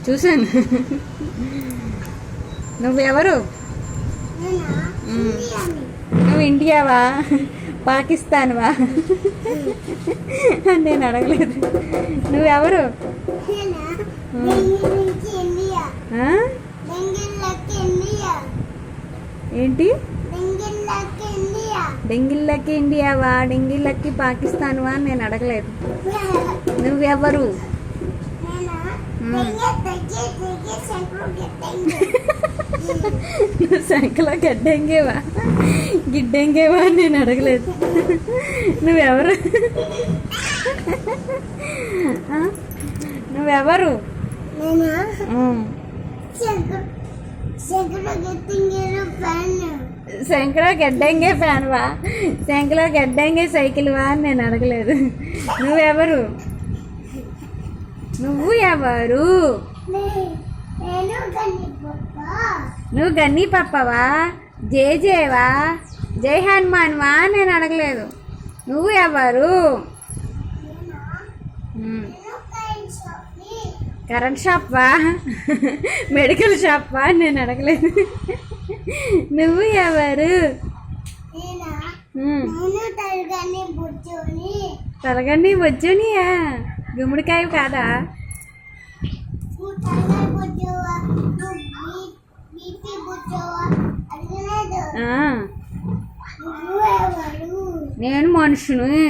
చూసాను. నువ్వెవరు? నువ్వు ఇండియావా పాకిస్తాన్వా అని నేను అడగలేదు. నువ్వెవరు? ఏంటి? డెంగిల్లకి ఇండియావా డెంగిల్లకి పాకిస్తాన్వా అని నేను అడగలేదు. నువ్వెవరు? నువ్వు శంఖలో గడ్డెంగేవా గిడ్డెంగేవా అని నేను అడగలేదు. నువ్వెవరు? నువ్వెవరు? శంఖలో గడ్డంగే ఫ్యాన్వా శంఖలో గడ్డంగే సైకిల్వా అని నేను అడగలేదు. నువ్వెవరు? నువ్వు ఎవరు? నువ్వు గన్నీ పప్పవా జేజేవా జై హనుమాన్వా నేను అడగలేదు. నువ్వు ఎవరు? కరెంట్ షాప్వా మెడికల్ షాప్వా నేను అడగలేదు. నువ్వు ఎవరు? తలగన్ని బొజ్జునియా గుమ్మడికాయ కాదా? నేను మనుషుని.